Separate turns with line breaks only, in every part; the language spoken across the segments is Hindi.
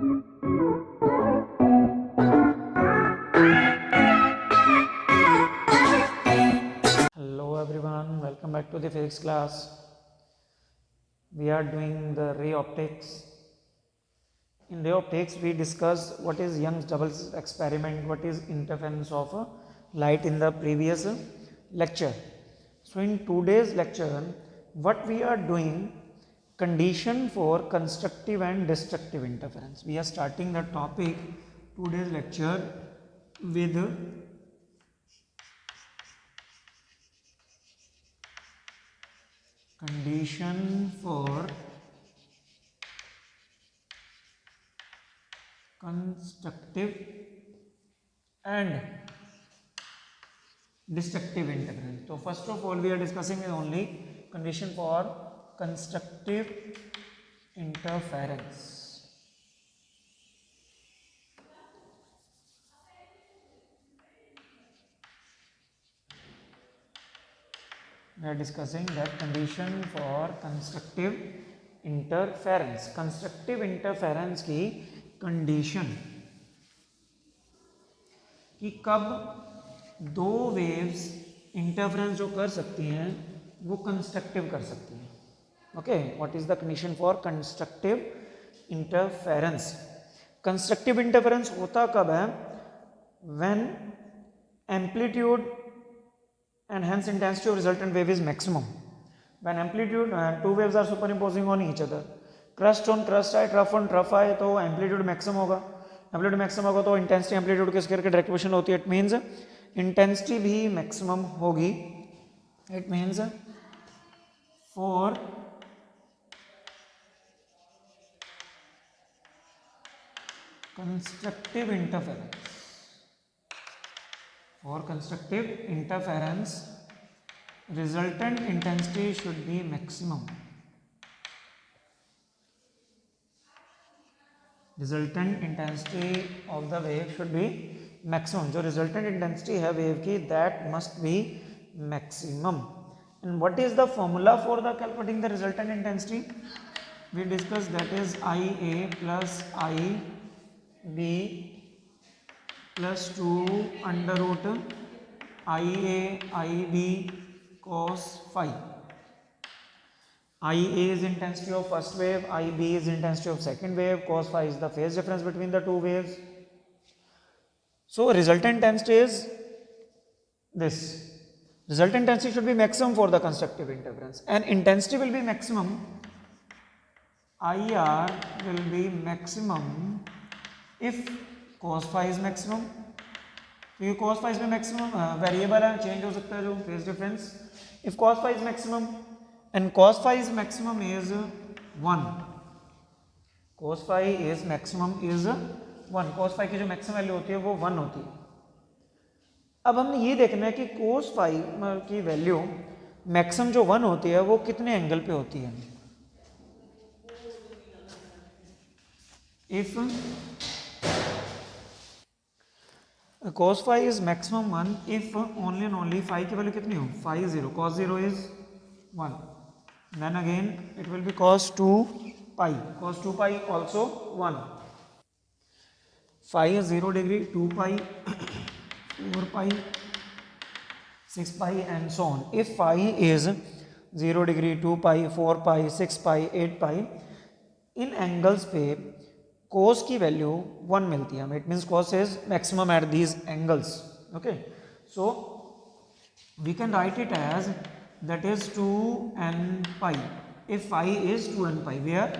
Hello everyone, welcome back to the physics class. We are doing the ray optics. In ray optics, we discussed what is Young's double experiment, what is interference of light in the previous lecture. So in today's lecture, what we are doing, condition for constructive and destructive interference. We are starting the topic today's lecture with condition for constructive and destructive interference. So first of all, we are discussing only condition for constructive interference. We are discussing that condition for constructive interference. Constructive interference की condition कि कब दो वेव्स इंटरफेरेंस जो कर सकती हैं वो कंस्ट्रक्टिव कर सकती हैं. Okay, what is the condition for constructive interference. Constructive interference होता कब है? When amplitude and hence intensity of resultant wave is maximum. When amplitude two waves are superimposing on each other, crust on crust आए, trough on trough आए, तो amplitude maximum होगा. amplitude maximum होगा तो intensity amplitude के स्क्वायर की डायरेक्ट इक्वेशन होती है. इट मीन्स इंटेंसिटी भी मैक्सिमम होगी. It means for constructive interference, for constructive interference resultant intensity should be maximum. Resultant intensity of the wave should be maximum. जो resultant intensity है wave की, that must be maximum. And what is the formula for the calculating the resultant intensity? We discussed that is IA plus IB plus 2 under root IA IB cos phi. IA is intensity of first wave, IB is intensity of second wave, cos phi is the phase difference between the two waves. So resultant intensity is this. Resultant intensity should be maximum for the constructive interference, and intensity will be maximum. IR will be maximum if cos phi is maximum. तो ये cos phi इसमें maximum वेरिएबल है, चेंज हो सकता है जो phase difference. If cos phi is maximum and cos phi is maximum is 1. cos phi is maximum is 1. cos phi की जो मैक्सिमम वैल्यू होती है वो 1 होती है. अब हमने ये देखना है कि cos phi की वैल्यू मैक्सिमम जो 1 होती है वो कितने एंगल पे होती है. If cos phi is maximum 1 if only and only phi की वैल्यू कितनी हो? phi 0. cos 0 is 1. Then again it will be cos 2 pi. cos 2 pi also 1. phi is 0 degree, 2 pi, 4 pi, 6 pi and so on. If phi is 0 degree, 2 pi, 4 pi, 6 pi, 8 pi, in angles पे cos की वैल्यू 1 मिलती है हमें. It means cos is maximum at these angles. Okay, so we can write it as that is 2n pi if phi is 2n pi, where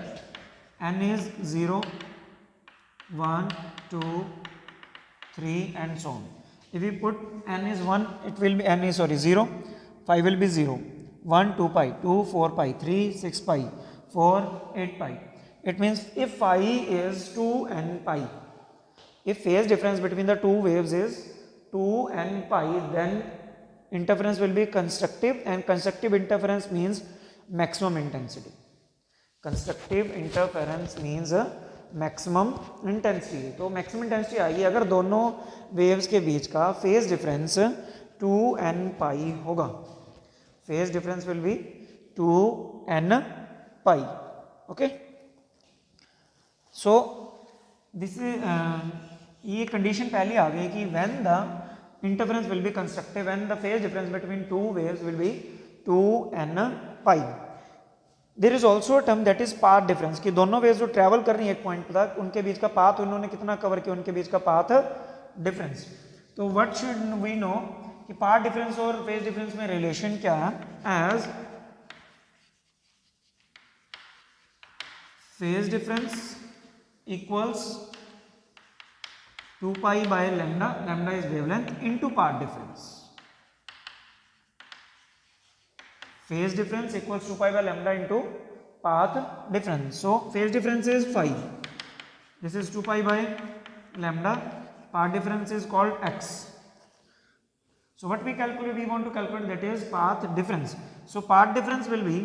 n is 0, 1, 2, 3 and so on. If we put n is 1, it will be n is 0, phi will be 0, 1, 2 pi, 2, 4 pi, 3, 6 pi, 4, 8 pi. It means if phi is 2n pi, if phase difference between the two waves is 2n pi, then interference will be constructive, and constructive interference means maximum intensity. Constructive interference means maximum intensity. तो maximum intensity आएगी अगर दोनों waves के बीच का phase difference 2n pi होगा. Phase difference will be 2n pi. Okay. So this ये कंडीशन पहले आ गई कि when the interference will be constructive when the phase difference between two waves will be 2n pi. There is also a term that is path difference कि दोनों वेव्स जो ट्रैवल कर रही है एक पॉइंट तक उनके बीच का पाथ उन्होंने कितना कवर किया, उनके बीच का पाथ डिफरेंस. तो व्हाट शुड वी नो कि पाथ डिफरेंस और फेज डिफरेंस में रिलेशन क्या है. As phase difference equals 2 pi by lambda, lambda is wavelength, into path difference. Phase difference equals 2 pi by lambda into path difference. So phase difference is phi. This is 2 pi by lambda. Path difference is called x. So what we calculate? We want to calculate that is path difference. So path difference will be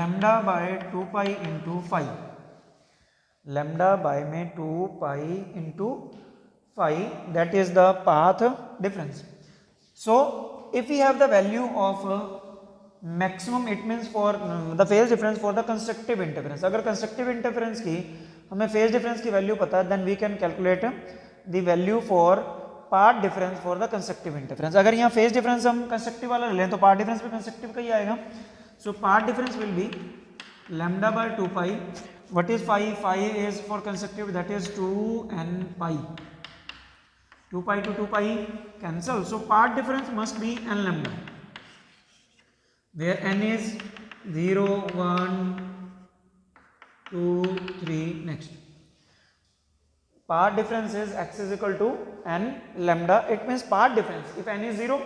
lambda by 2 pi into phi. Lambda by में 2 pi into phi, that is the path difference. So if we have the value of maximum, it means for the phase difference for the constructive interference. अगर constructive interference की हमें phase difference की value पता है, then we can calculate the value for path difference for the constructive interference. अगर यहाँ phase difference हम constructive वाला लें तो path difference भी constructive का ही आएगा. So path difference will be lambda by 2 pi. What is phi? Phi is for constructive, that is 2n pi. 2 pi to 2 pi cancel. So path difference must be n lambda, where n is 0, 1, 2, 3. Next, path difference is x is equal to n lambda. It means path difference, if n is 0,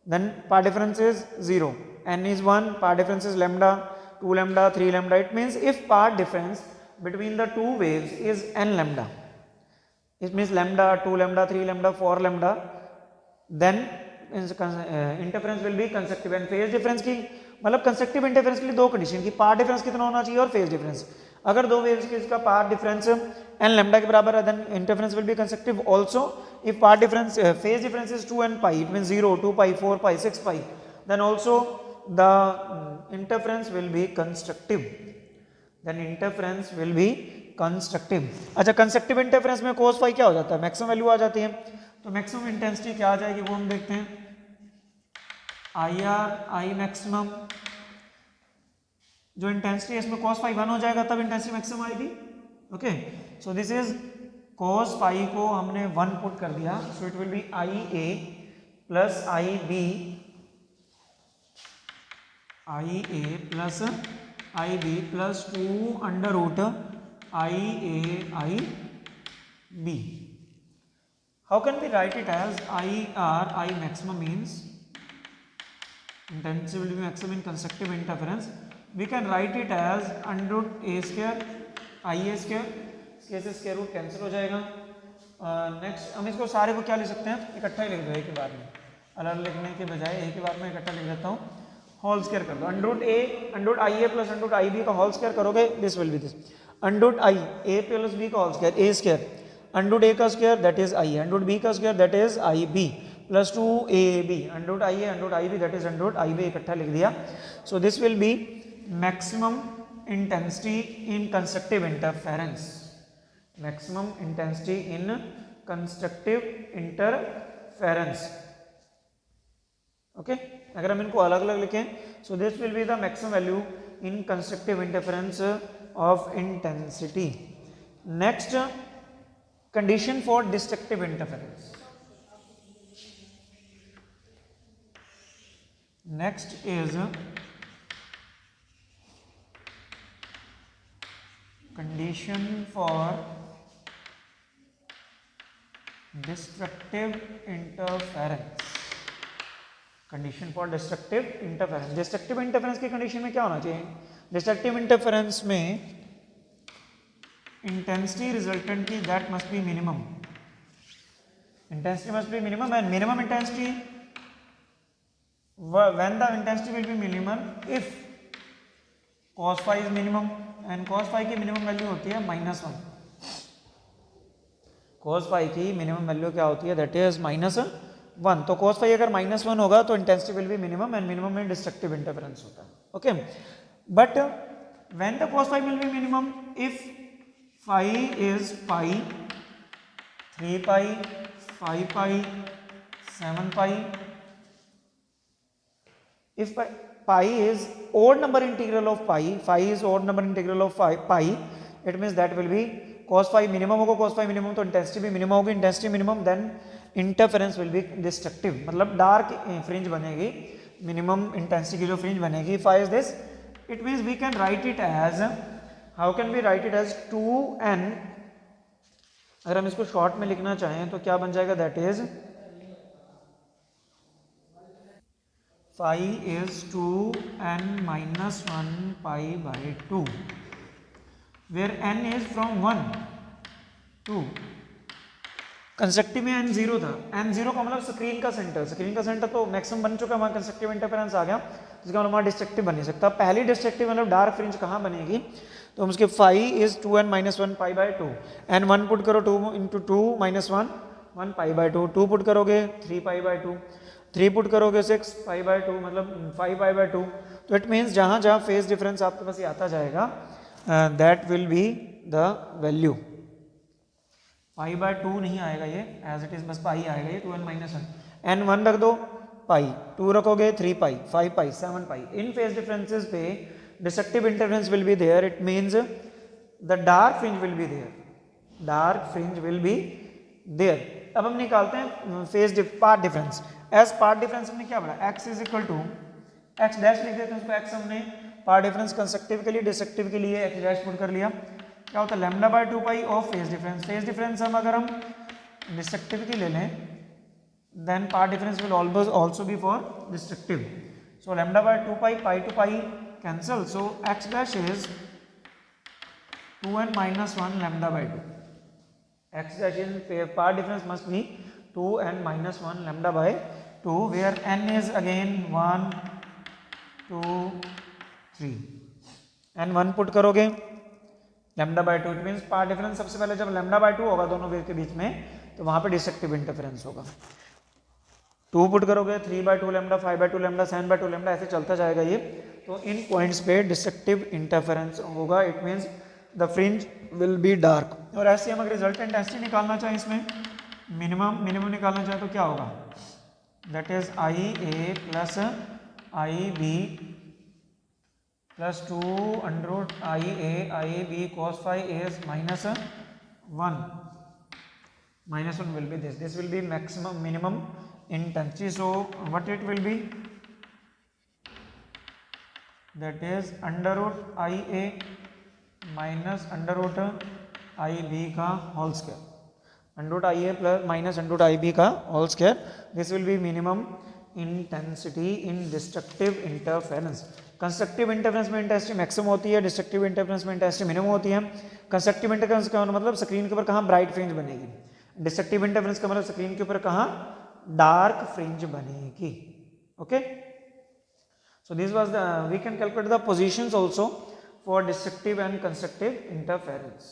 then path difference is 0. N is 1, path difference is lambda. 2 lambda, 3 lambda. It means if path difference between the two waves is n lambda, it means lambda, 2 lambda, 3 lambda, 4 lambda, then interference will be constructive. And phase difference की मतलब constructive interference के लिए दो कंडीशन की, path difference कितना होना चाहिए और phase difference. अगर दो waves के इसका path difference n lambda के बराबर है, then interference will be constructive. Also if path difference phase difference is 2n pi, it means 0, 2 pi, 4 pi, 6 pi, then also the interference will be constructive. Then interference will be constructive. अच्छा, constructive interference में cos phi क्या हो जाता है, मैक्सिमम वैल्यू आ जाती है. तो मैक्सिमम इंटेंसिटी क्या आ जाएगी वो हम देखते हैं. IR I मैक्सिमम, जो इंटेंसिटी है इसमें cos phi 1 हो जाएगा तब इंटेंसिटी मैक्सिमम आएगी. Okay, so this is cos phi को हमने 1 पुट कर दिया. सो it will B IA plus IB, IA plus IB plus 2 under root IAIB. How can we write it as IR? I maximum means intensity will be maximum in constructive interference. We can write it as under root A square IA square. इसके से स्क्वायर रूट कैंसिल हो जाएगा. नेक्स्ट हम इसको सारे को क्या लिख सकते हैं, इकट्ठा ही लिख दो एक ही बार में, अलग लिखने के बजाय एक ही बार में इकट्ठा लिख देता हूँ. होल स्क्वायर कर दो. Under root A, under root I A plus under root I B का होल स्क्वायर करोगे, this will be this. Under root I A plus B का whole square A square, under root A का square that is I, under root B का square that is I B plus 2 A B, under root I A under root I B that is under root I B, इकट्ठा लिख दिया. सो this will B maximum intensity in constructive interference. Maximum intensity in constructive interference. Okay, अगर हम इनको अलग अलग लिखें, सो this will be the maximum value in constructive interference of intensity. Next, condition for destructive interference. Next is condition for destructive interference. Condition for destructive interference. Destructive interference की कंडीशन में क्या होना चाहिए, डिस्ट्रक्टिव इंटरफेरेंस में इंटेंसिटी रिजल्टेंट की that must be minimum. Intensity must be minimum and minimum intensity when the intensity will be minimum if cos phi is minimum and cos phi की मिनिमम वैल्यू होती है -1. cos phi की मिनिमम वैल्यू क्या होती है, दैट इज -1. तो cos phi अगर -1 होगा तो intensity will be minimum and minimum में डिस्ट्रक्टिव इंटरफेरेंस होता है. Okay, but when the cos phi will be minimum, if phi is pi, 3 pi, 5 pi, 7 pi, if pi is odd number integral of phi is odd number integral of pi, it means that will be cos phi minimum होगा, cos phi minimum तो intensity भी minimum होगी, intensity minimum then interference will be destructive, मतलब dark fringe बनेगी, minimum intensity की जो fringe बनेगी, phi is this, it means we can write it as, how can we write it as 2n, अगर हम इसको शॉर्ट में लिखना चाहें तो क्या बन जाएगा, that is phi is 2n minus 1 pi by 2, where n is from 1 to, constructive में n जीरो था, n जीरो का मतलब स्क्रीन का सेंटर तो मैक्सिमम बन चुका, वहाँ कंस्ट्रक्टिव इंटरफेरेंस आ गया, जिसका मतलब वहाँ डिस्ट्रक्टिव बन नहीं सकता। पहली डिस्ट्रक्टिव मतलब डार्क फ्रिंज कहाँ बनेगी, तो हम उसके phi is 2n minus 1 pi by 2, n 1 put करो 2 into 2 minus 1 1 pi by 2, 2 put करोगे 3 pi by 2, 3 पुट करोगे 6 pi by 2 मतलब 5 pi by 2, तो इट मीन्स जहाँ जहाँ फेज डिफरेंस आपके पास ये आता जाएगा that will be the value, pi by 2 नहीं आएगा ये एज इट इज, बस पाई आएगा ये 2n minus 1, n 1 रख दो, पाई 2 रखोगे 3 पाई 5 पाई 7 पाई, इन फेज डिफरेंसेस पे destructive interference will be there, it means the dark fringe will be there, dark fringe will be there. अब हम निकालते हैं phase path difference, as path difference हमने क्या पढ़ा, x is equal to x dash लिख देते हैं उसको, x हमने पार्ट डिफरेंस कंस्ट्रक्टिव के लिए डिस्ट्रक्टिव के लिए x डैश पुट कर लिया, क्या होता है lambda by 2 pi of phase difference, phase difference हम अगर हम डिस्ट्रक्टिव की ले लें then path difference will always also be for destructive, so lambda by 2 pi, pi to pi cancel, so x dash is 2n minus 1 lambda by 2, x dash in part difference must be 2n minus 1 lambda by 2, where n is again 1 2 3, n 1 put करोगे lambda by 2, it means path difference सबसे पहले जब लैम्डा बाय 2 होगा दोनों वेव के बीच में तो वहां पे डिस्ट्रक्टिव इंटरफेरेंस होगा, 2 पुट करोगे 3 by 2 lambda, 5 by 2 lambda, 7 by 2 lambda, ऐसे चलता जाएगा ये, तो इन पॉइंट्स पे डिस्ट्रक्टिव इंटरफेरेंस होगा, it means the fringe will be dark. और ऐसे हम अगर रिजल्टेंट इंटेंसिटी निकालना चाहें इसमें मिनिमम निकालना चाहें तो क्या होगा, that is I A plus I B plus 2 under root I A B cos phi is minus 1 will be this will be maximum minimum intensity, so what it will be, that is under root I A minus under root I B का whole square, under root I A plus minus under root I B का whole square, this will be minimum intensity in destructive interference. Constructive interference में इंटेंसिटी मैक्सिमम होती है, डिस्ट्रक्टिव इंटरफेरेंस में इंटेंसिटी मिनिमम होती है। कंस्ट्रक्टिव इंटरफेरेंस का मतलब स्क्रीन के ऊपर कहाँ ब्राइट फ्रिंज बनेगी, डिस्ट्रक्टिव इंटरफेरेंस का मतलब स्क्रीन के ऊपर कहाँ डार्क फ्रिंज बनेगी। Okay, so this was the, we can calculate the positions also for destructive and constructive interference.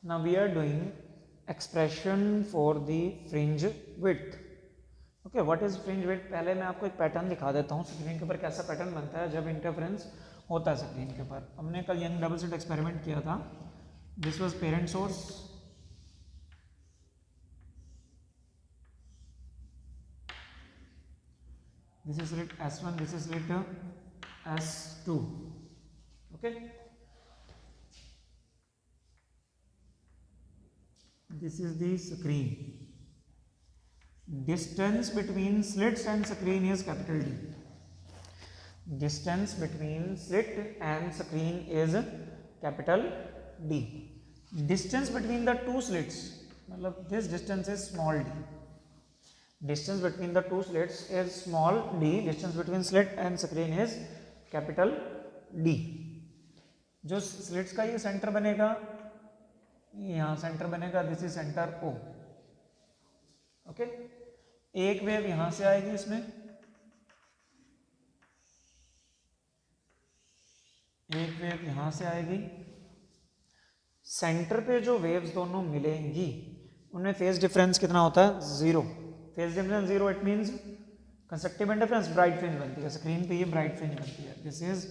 Now we are doing expression for the fringe width. Okay, what is fringe width, पहले मैं आपको एक पैटर्न दिखा देता हूँ स्क्रीन के ऊपर कैसा पैटर्न बनता है जब इंटरफेरेंस होता है स्क्रीन के ऊपर। हमने कल यंग डबल स्लिट एक्सपेरिमेंट किया था, this was parent source, this is slit S1, this is slit S2, okay, this is the screen, distance between slits and screen is capital D, distance between slit and screen is capital D, distance between the two slits मतलब this distance is small d, distance between the two slits is small d, distance between slit and screen is capital D। जो slits का ये सेंटर बनेगा, यहाँ सेंटर बनेगा, this is centre O, okay, एक वेव यहां से आएगी इसमें, एक वेव यहां से आएगी, सेंटर पे जो वेव्स दोनों मिलेंगी उनमें फेज डिफरेंस कितना होता है, 0, phase difference 0, it means constructive interference bright fringe बनती है, स्क्रीन पे ये ब्राइट फ्रिंज बनती है, this is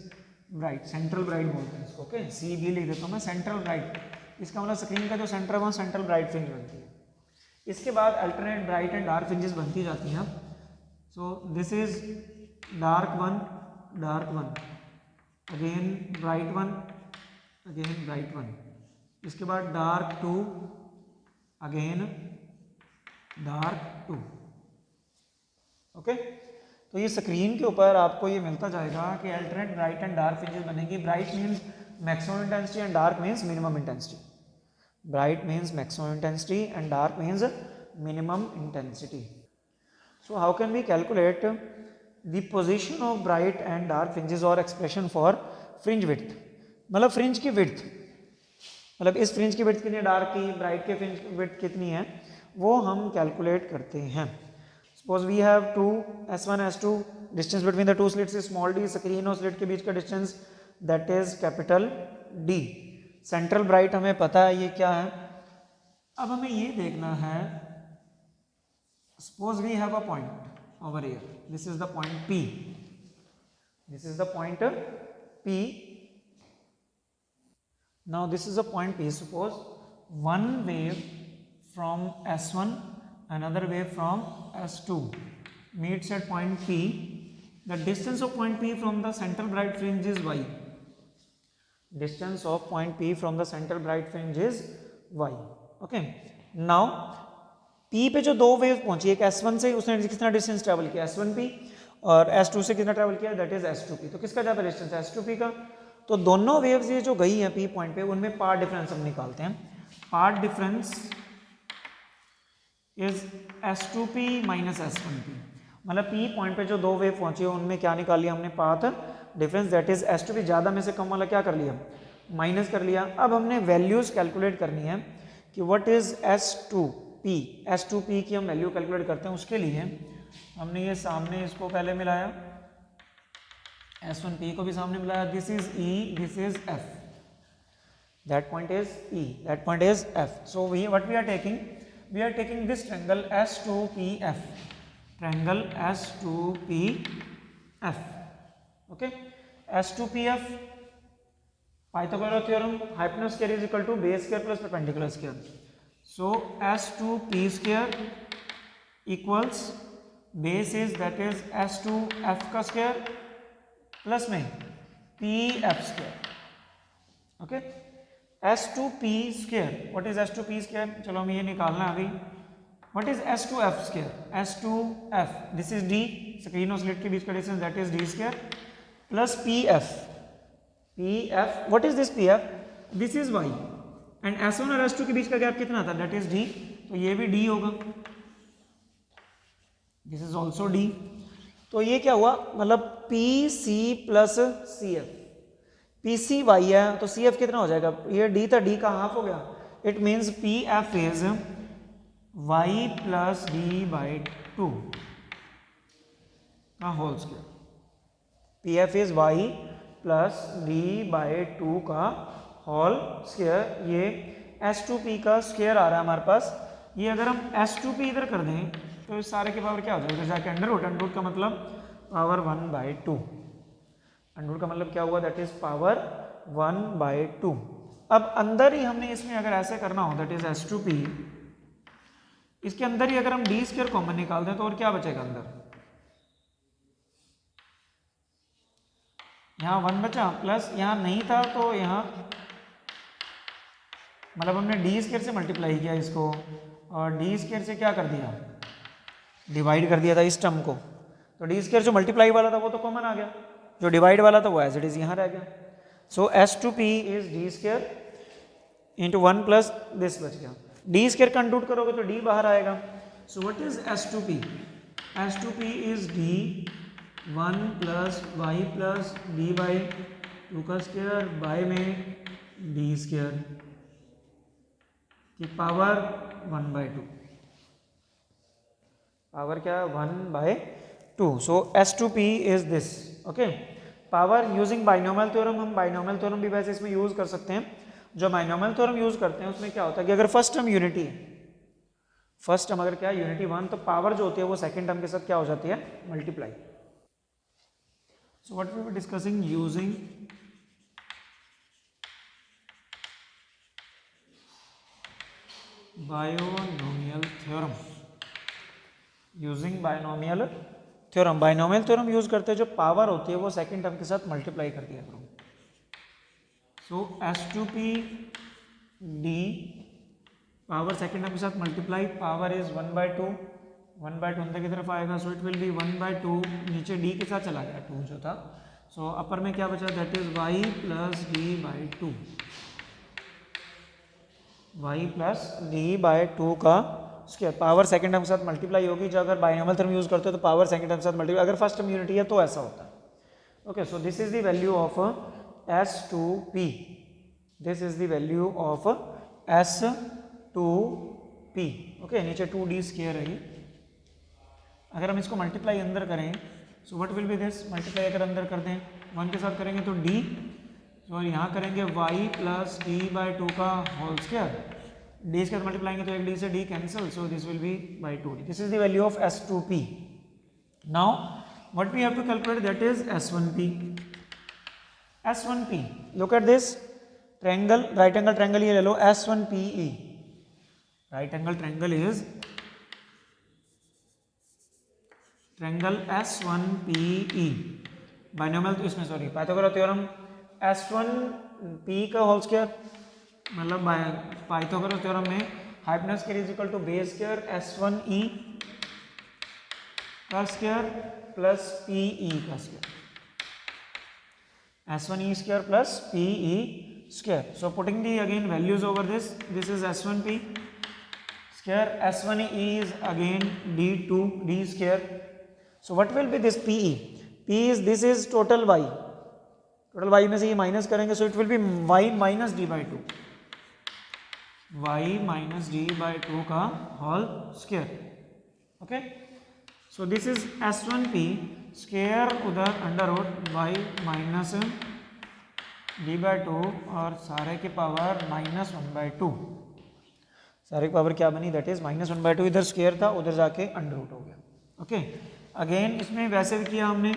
bright, central bright बोलते हैं इसको, ओके, सी बी लिख देता हूँ मैं, सेंट्रल ब्राइट, इसका मतलब स्क्रीन का जो सेंटर है वहाँ सेंट्रल ब्राइट फ्रिंज बनती है। इसके बाद alternate bright and dark fringes बनती जाती हैं। So this is dark one, again bright one, again bright one, इसके बाद dark two, again dark two, okay. तो ये स्क्रीन के ऊपर आपको ये मिलता जाएगा कि alternate bright and dark fringes बनेगी। Bright means maximum intensity and dark means minimum intensity. Bright means maximum intensity and dark means minimum intensity. So how can we calculate the position of bright and dark fringes or expression for fringe width? मतलब फ्रिंज की विड्थ, मतलब इस फ्रिंज की विड्थ कितनी है, डार्क की, ब्राइट के फ्रिंज की विड्थ कितनी है, वो हम कैलकुलेट करते हैं। Suppose we have two S1 S2, distance between the two slits is small D, screen और स्लिट के बीच का distance that is capital D। Central bright हमें पता है ये क्या है। अब हमें ये देखना है, suppose we have a point over here, this is the point P, this is the point P, now this is a point P, suppose one wave from S1, another wave from S2 meets at point P, the distance of point P from the central bright fringe is y, distance of point P from the central bright fringe is y, okay। now P पे जो दो वेव पहुंची, एक S1 से उसने कितना डिस्टेंस ट्रैवल किया S1P, और S2 से कितना ट्रैवल किया दैट इज S2P। तो किसका ज़्यादा डिस्टेंस है, S2P का। तो दोनों वेव्स ये जो गई हैं P पॉइंट पे, उनमें पाथ डिफरेंस हम निकालते हैं। Path difference is S2P minus S1P, मतलब P पॉइंट पे जो दो वेव पहुंची है उनमें क्या निकाल लिया हमने, path difference, that is S2P। ज़्यादा में से कम वाला क्या कर लिया, माइनस कर लिया। अब हमने वैल्यूज कैलकुलेट करनी है कि व्हाट इज S2P की हम वैल्यू कैलकुलेट करते हैं। उसके लिए हमने ये सामने इसको पहले मिलाया, S1P को भी सामने मिलाया, this is E, this is F, that point is E, that point is F। So we what we are taking this triangle S2PF, triangle S2PF, okay. S2PF, Pythagoras theorem, hypotenuse square is equal to base square plus perpendicular square. So S2P square equals base is that is S2F का स्क्वायर प्लस में PF square, okay. S2P square, what is S2P square, चलो हमें ये निकालना है अभी। What is S2F square, S2F this is D, screen और स्लिट के बीच का distance that is D square, plus PF, what is this PF, this is Y, and S1 और S2 के बीच का गैप कितना था, दैट इज D, तो ये भी D होगा, दिस इज ऑल्सो D। तो ये क्या हुआ, मतलब PC प्लस CF, PCY है तो CF कितना हो जाएगा, ये D था, D का हाफ हो गया, it means PF is Y plus D by 2 का whole square, PF is Y plus D by 2 का होल स्क्वायर। ये S2P का स्क्वायर आ रहा है हमारे पास, ये अगर हम S2P इधर कर दें तो इस सारे की पावर क्या हो जाएगा, जाके अंडर रूट का मतलब पावर 1/2, अंडर का मतलब क्या हुआ, दैट इज पावर 1/2। अब अंदर ही हमने इसमें अगर ऐसे करना हो, दैट इज S2P, इसके अंदर ही अगर हम D स्क्वायर कॉमन निकाल दें तो और क्या बचेगा अंदर, यहाँ 1 बचा, प्लस यहाँ नहीं था तो यहाँ मतलब हमने D स्क्वायर से मल्टीप्लाई किया इसको, और D स्क्वायर से क्या कर दिया, डिवाइड कर दिया था इस टर्म को, तो D स्क्वायर जो मल्टीप्लाई वाला था वो तो कॉमन आ गया, जो डिवाइड वाला था वो एज इट इज यहाँ रह गया। सो S2P is D square into 1 plus this बच गया, D स्क्वायर कंट्यूट करोगे तो D बाहर आएगा। सो what is S2P, S2P is D 1 plus Y plus D by 2 का स्क्वायर बाय में D स्क्वायर की पावर 1/2, पावर क्या 1/2। सो S2P is this, okay. Power using binomial theorem, हम बाइनोमियल थ्योरम भी वैसे इसमें यूज कर सकते हैं। जो बाइनोमियल थ्योरम यूज करते हैं उसमें क्या होता है कि अगर फर्स्ट टर्म यूनिटी है, फर्स्ट टर्म अगर क्या है यूनिटी 1, तो पावर जो होती है वो सेकंड टर्म के साथ क्या हो जाती है, multiply. So what we were discussing using binomial theorem, using binomial theorem. Binomial theorem use करते हैं, जो पावर होती है वो सेकंड टर्म के साथ मल्टीप्लाई कर दिया करो। सो S2P D power second term के साथ मल्टीप्लाई, पावर इज 1/2, 1/2 अंदर की तरफ आएगा, सो इट विल बी 1/2, नीचे d के साथ चला गया 2 जो था, सो अपर में क्या बचा, that is y plus d/2, y plus d/2 का स्क्वायर। पावर सेकंड टर्म के साथ मल्टीप्लाई होगी, जो अगर बाइनोमियल थ्योरम यूज करते हो तो पावर सेकंड टर्म के साथ मल्टीप्लाई, अगर फर्स्ट टर्म यूनिटी है तो ऐसा होता है। Okay, so this is the value of S2P, this is the value of S2P। Okay, नीचे 2d स्क्वायर है। अगर हम इसको मल्टीप्लाई अंदर करें, सो what will be this, multiply अगर अंदर कर दें 1 के साथ करेंगे तो d, और यहाँ करेंगे y प्लस d/2 का होल स्क्वायर, d के साथ मल्टीप्लाएंगे तो एक d से d cancel, so this will be by 2d। This is the value of S2P। Now what we have to calculate, that is S1P। S1P, look at this triangle, right angle triangle ये ले लो, S1PE, right angle triangle is triangle S1PE। Binomial, तो इसमें सॉरी पाइथागोरस थ्योरम, S1P का होल स्क्वायर, मतलब पाइथागोरस थ्योरम में hypotenuse square is equal to base square S1E का स्क्वायर प्लस PE का square, S1E square plus PE square. So putting the again values over this, this is S1P square, S1E is again D square. So what will be this PE? P is, this is total y, total y में से ये माइनस करेंगे, so it will be y minus d/2, y minus d/2 का whole square. Okay, so this is S1P square, उधर under root y minus d/2 और सारे के पावर -1/2, सारे की पावर क्या बनी, दैट इज -1/2, इधर स्क्वायर था उधर जाके अंडर रूट हो गया। ओके, अगेन इसमें वैसे भी किया हमने,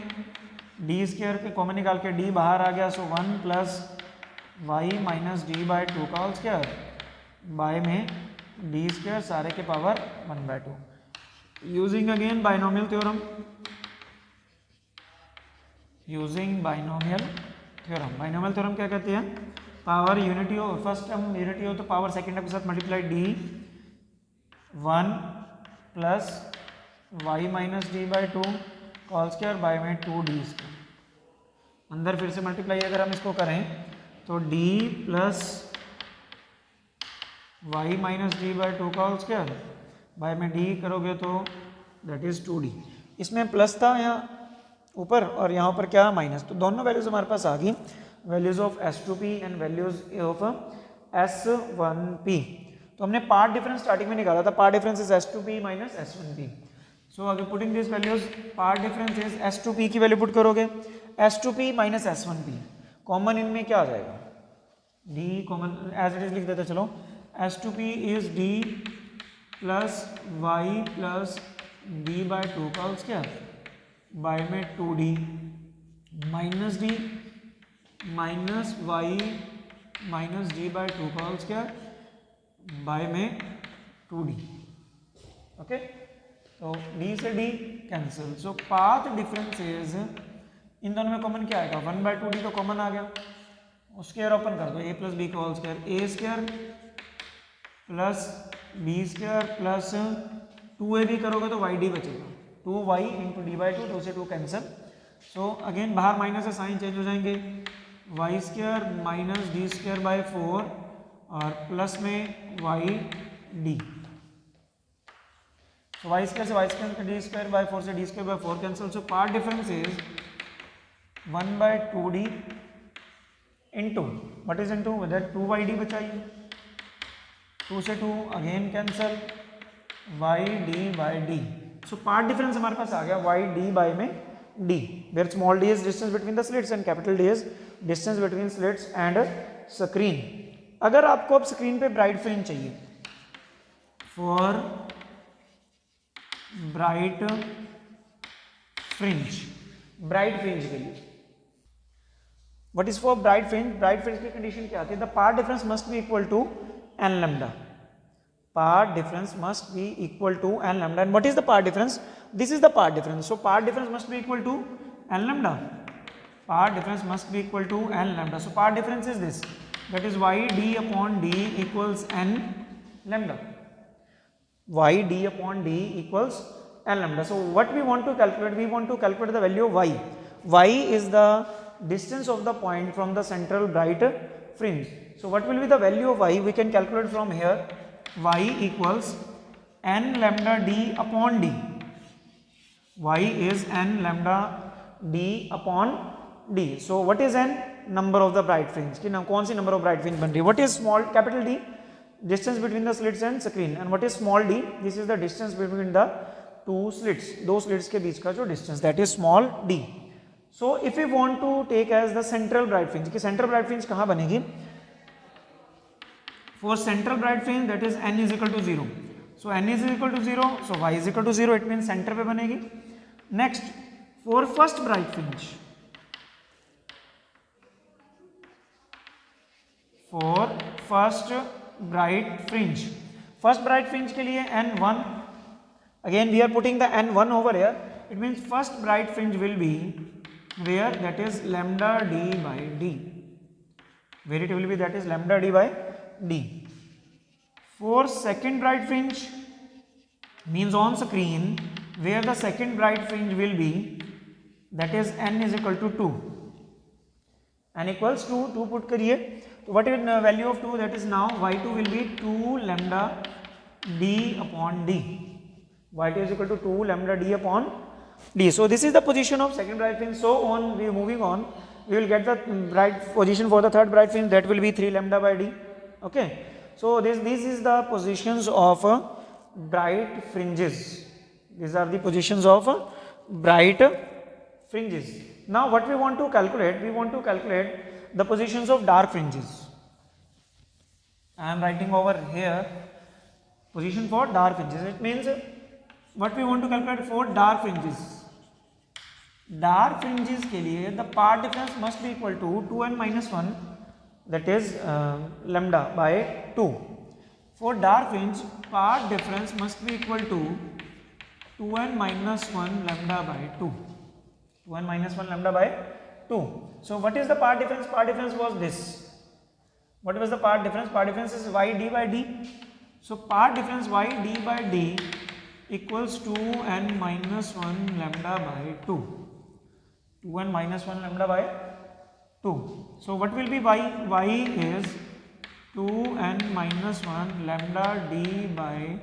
डी स्क्वायर पे कॉमन निकाल के डी बाहर आ गया, सो 1 प्लस वाई माइनस d/2 का होल स्क्वायर, बाय में डी स्क्वायर सारे के power 1/2, using again binomial theorem, using binomial theorem. Binomial theorem क्या कहते हैं, पावर यूनिटी हो, फर्स्ट टर्म यूनिटी हो तो पावर सेकंड टर्म के साथ multiply d 1 plus y minus d/2 whole square by में 2d स्क्वायर, अंदर फिर से मल्टीप्लाई अगर हम इसको करें तो d plus y minus d/2 का होल स्क्वायर बाय में d करोगे तो दैट इज 2d। इसमें प्लस था यहाँ ऊपर और यहाँ पर क्या माइनस, तो दोनों वैल्यूज हमारे पास आ गई, values of S2P and values of S1P। तो हमने पार्ट डिफरेंस स्टार्टिंग में निकाला था, part difference is S2P minus S1P। सो अगर putting this values, part difference is S2P की वैल्यू पुट करोगे, S2P माइनस S1P, कॉमन इनमें क्या आ जाएगा, D common as it is लिख देते चलो, S2P is D plus y plus d/2 का होल स्क्वायर बाय में 2d minus d minus y minus d/2 का होल स्क्वायर बाय में 2d। ओके, तो d से d cancel, so path difference is, इन दोनों में कॉमन क्या आएगा, 1/2d तो कॉमन आ गया, स्क्वायर ओपन कर दो, a प्लस बी का whole square, a square plus b square plus 2ab करोगे तो yd बचेगा, 2y इंटू d/2, 2 से 2 कैंसिल, सो अगेन बाहर माइनस से साइन चेंज हो जाएंगे, Y square minus D square by 4 और प्लस में वाई डी, तो वाई स्क्वायर से Y square D square by 4 से D square by 4 cancel, so path difference is 1/2d into what is into that 2yd बचाइए, 2 से 2 again cancel, Y D by D, so path difference हमारे पास आ गया वाई डी बाई में d, where small d is distance between the slits and capital D is distance between slits and screen। अगर आपको अब स्क्रीन पे ब्राइट फ्रिंज चाहिए, for bright fringe, bright fringe के लिए, what is for bright fringe, bright fringe की कंडीशन क्या आती है, the path difference must be equal to n lambda, Path difference must be equal to n lambda. And what is the path difference? This is the path difference. So path difference must be equal to n lambda. Path difference must be equal to n lambda. So path difference is this. That is y d upon d equals n lambda. Y d upon d equals n lambda. So what we want to calculate? We want to calculate the value of y. Y is the distance of the point from the central bright fringe. So what will be the value of y? We can calculate from here. Y equals n lambda d upon d. Y is n lambda d upon d. So what is n? Number of the bright fringe. कि कौन सी number of bright fringe बन रही है? What is small capital D? Distance between the slits and screen. And what is small d? This is the distance between the two slits. दो slits के बीच का जो distance, that is small d. So if we want to take as the central bright fringe, कि central bright fringe कहाँ बनेगी? For central bright fringe, that is n is equal to 0. So n is equal to 0, so y is equal to 0, it means center पे बनेगी. Next, for first bright fringe, for first bright fringe के लिए n1, again we are putting the n1 over here, it means first bright fringe will be where, that is lambda d by d, where it will be, that is lambda d by d. For second bright fringe, means on screen, where the second bright fringe will be, that is n is equal to 2. N equals 2 put करिए. So what is the value of 2? That is now y2 will be 2 lambda d upon d. Y2 is equal to 2 lambda d upon d. So this is the position of second bright fringe. So on, we are moving on. We will get the bright position for the third bright fringe, that will be 3 lambda by d. Okay. So this is the positions of bright fringes. These are the positions of bright fringes. Now what we want to calculate? We want to calculate the positions of dark fringes. I am writing over here position for dark fringes. It means what we want to calculate for dark fringes. Dark fringes के लिए the path difference must be equal to 2n minus 1, that is lambda by 2. For dark fringe, path difference must be equal to 2n minus 1 lambda by 2. 2n minus 1 lambda by 2. So what is the path difference? Path difference was this. What was the path difference? Path difference is y d by d. So path difference y d by d equals 2n minus 1 lambda by 2. 2n minus 1 lambda by 2. So what will be y? Y is 2n minus 1 lambda d by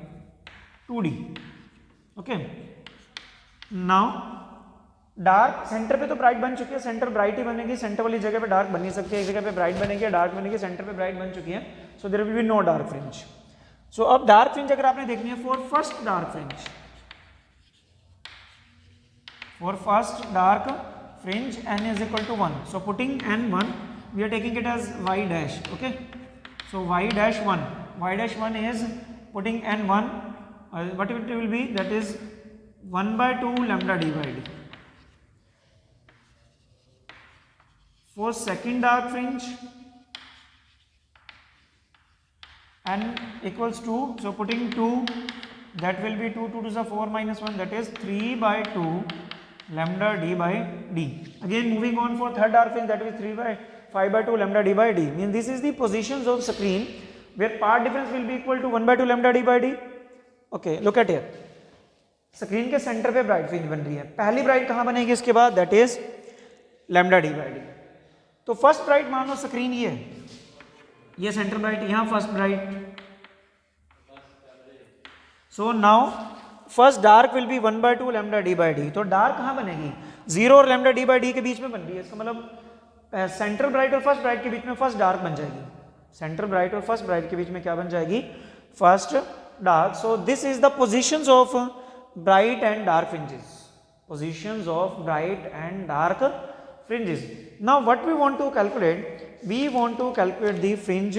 2d. Okay. Now dark centre पे तो ब्राइट बन चुकी है, सेंटर ब्राइट ही बनेगी, सेंटर वाली जगह पे डार्क बन नहीं सकती है, एक जगह पे ब्राइट बनेगी, डार्क बनेगी, सेंटर पे ब्राइट बन चुकी है. So there will be no dark fringe. So अब डार्क फ्रिंज अगर आपने देखनी है for first dark fringe, for first dark fringe n is equal to 1. So putting n1, we are taking it as y dash. Okay. So y dash 1. Y dash 1 is putting n1. What it will be? That is 1 by 2 lambda d by d. For second dark fringe, n equals 2. So putting 2, that will be 2 to the 4 minus 1, that is 3 by 2 lambda d by d. Again moving on for third dark fringe, that is 3 by 5 by 2 lambda d by d. Means this is the positions of screen where path difference will be equal to 1 by 2 lambda d by d. Okay, look at here. Screen के सेंटर पे ब्राइट फ्रिंज बन रही है. पहली ब्राइट कहाँ बनेगी इसके बाद? That is lambda D by D. तो फर्स्ट ब्राइट मान लो स्क्रीन ये सेंटर ब्राइट, यहाँ first bright. So now first dark will be 1 by 2 lambda D by D. तो डार्क कहाँ बनेगी? 0 और लैम्डा डी बाई डी के बीच में बन रही है. इसका मतलब सेंटर ब्राइट और फर्स्ट ब्राइट के बीच में फर्स्ट डार्क बन जाएगी. सेंटर ब्राइट और फर्स्ट ब्राइट के बीच में क्या बन जाएगी? First dark. So this is the positions of bright and dark fringes. Positions of bright and dark fringes. Now what we want to calculate? We want to calculate the fringe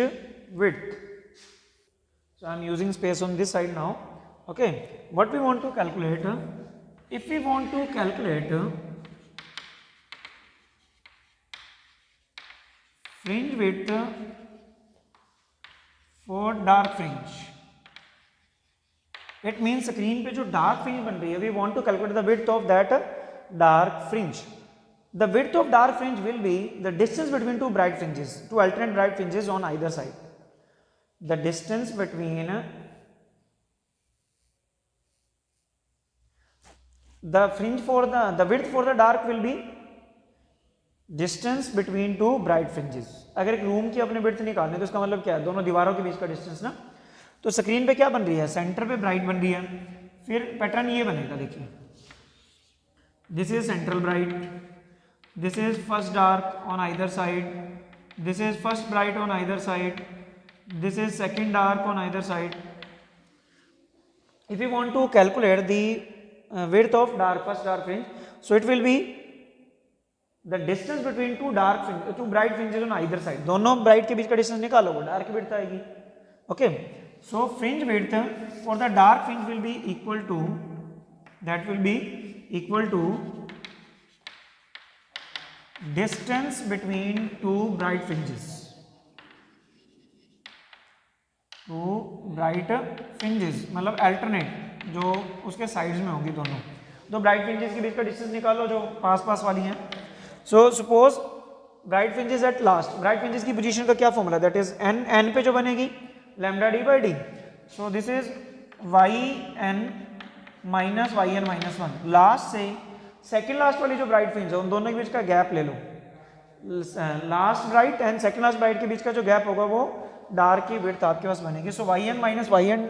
width. So I am using space on this side now. Okay. What we want to calculate? If we want to calculate fringe width for dark fringe. It mean screen पे जो डार्क फ्रिंज बन रही है, we want to calculate the width of that dark fringe. The width of dark fringe will be the distance between two bright fringes, two alternate bright fringes on either side. The distance between the fringe for the width for the dark will be distance between two bright fringes. अगर एक रूम की अपने width निकालने तो इसका मतलब क्या है, दोनों दीवारों के बीच का डिस्टेंस ना. तो स्क्रीन पे क्या बन रही है, सेंटर पे ब्राइट बन रही है. फिर पैटर्न ये बनेगा, देखिए, this is central bright, this is first dark on either side, this is first bright on either side, this is second dark on either side. If we want to calculate the width of first dark fringe, so it will be the distance between two bright fringes on either side. दोनों bright के बीच का distance निकालो, वो dark की width आएगी. Okay, so fringe width for the dark fringe will be equal to, that will be equal to distance between two bright fringes. Two bright fringes मतलब alternate जो उसके sides में होंगी दोनों. दो bright fringes के बीच का distance निकालो जो पास पास वाली हैं. So suppose bright fringes at last. Bright fringes की position का क्या formula? That is n पे जो बनेगी lambda d by d. So this is yn minus yn minus 1. Last से सेकेंड लास्ट वाली जो ब्राइट फ्रिंज है उन दोनों के बीच का गैप ले लो. Last bright and second last bright के बीच का जो गैप होगा वो डार्क की विड्थ आपके पास बनेगी. सो yn minus yn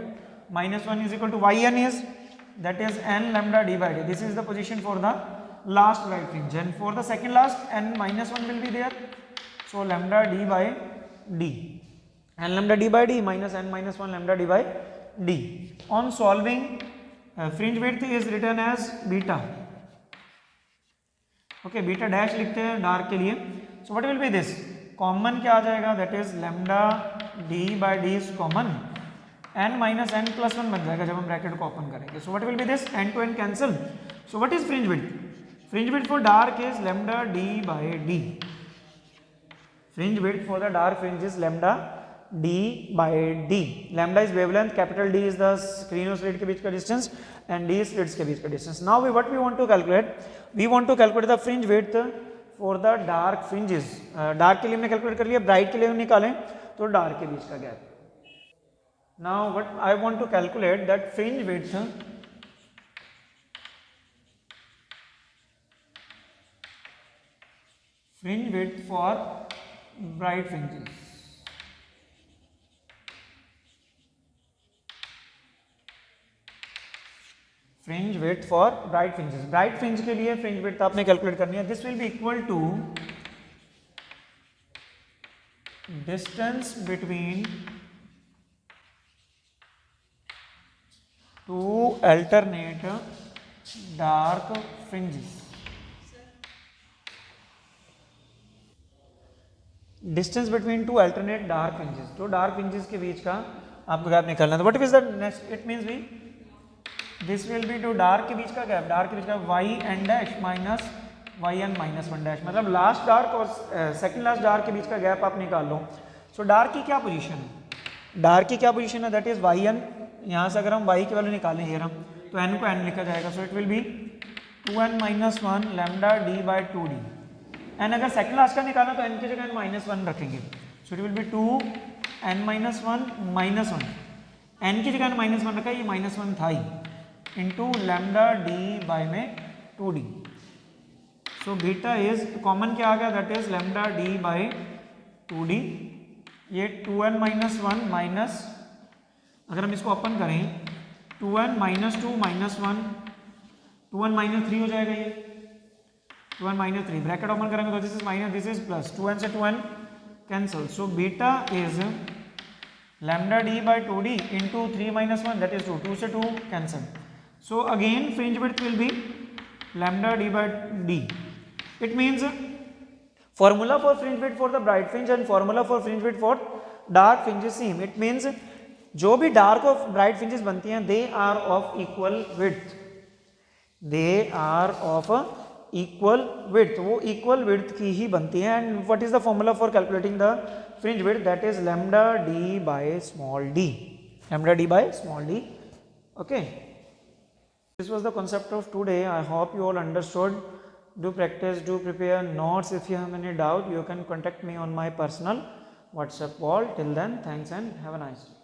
minus 1 is equal to yn is that is n lambda d by d. This is the position for the last bright fringe, and for the second last n minus 1 will be there. So lambda d by d, n lambda d by d minus n minus 1 lambda d by d. On solving, fringe width is written as beta. Okay, beta dash लिखते हैं डार्क के लिए. So what will be this, common क्या आ जाएगा, that is lambda D by D is common, N minus N plus 1 बन जाएगा जब हम ब्रैकेट को ओपन करेंगे. So what will be this, N to N cancel. So what is fringe width, fringe width for dark is lambda D by D. Fringe width for the dark fringe is lambda D by D. Lambda is wavelength, capital D is the screen और स्लिट के बीच का डिस्टेंस, एंड डी स्लिट्स के बीच का distance. Now we what we want to calculate, we want to calculate the fringe width for the dark fringes. Dark के लिए हमने कैलकुलेट कर लिया, ब्राइट के लिए हम निकालें तो डार्क के बीच का gap. now what I want to calculate that fringe width for bright fringes. Fringe width for bright fringes. ब्राइट फ्रिंज के लिए फ्रिंज विड्थ आपने कैलकुलेट करनी है. This will be equal to distance between two alternate dark fringes. Distance between two alternate dark fringes, तो डार्क फ्रिंजेस के बीच का आपको गैप निकालना है. What is the next, it means we this will be two dark के बीच का गैप, डार्क के बीच का Y N dash minus Y N minus 1 dash, मतलब लास्ट डार्क और सेकंड लास्ट डार्क के बीच का गैप आप निकाल लो. सो डार्क की क्या पोजीशन है, डार्क की क्या पोजीशन है, दैट इज वाई एन. यहाँ से अगर हम वाई की वैल्यू निकालें ये हम, तो एन को एन लिखा जाएगा. So it will be 2n minus 1 lambda D by 2d. N अगर सेकंड लास्ट का निकालना तो एन की जगह माइनस 1 रखेंगे. So it will be 2n minus 1 minus 1, N की जगह माइनस 1 रखा है, ये माइनस 1 था ही, इंटू लैम्डा डी बाई में 2d. So beta is common क्या आ गया, that is lambda D by 2d. ये 2n minus 1 माइनस, अगर हम इसको ओपन करें 2n minus 2 minus 1, 2n minus 3 हो जाएगा. ये 2n minus 3 ब्रैकेट ओपन करेंगे तो this is minus, this is plus, 2n से 2n cancel. So beta is lambda d by 2d into 3 minus 1, that is 2, 2 से 2 cancel. So again fringe width will be lambda d by d. It means formula for fringe width for the bright fringe and formula for fringe width for dark fringe is same. It means जो भी dark और bright fringes बनती हैं they are of equal width. They are of equal width, वो equal width की ही बनती हैं. And what is the formula for calculating the fringe width? That is lambda d by small d. Lambda d by small d. Okay, this was the concept of today. I hope you all understood. Do practice, do prepare notes. If you have any doubt, you can contact me on my personal WhatsApp wall. Till then, thanks and have a nice day.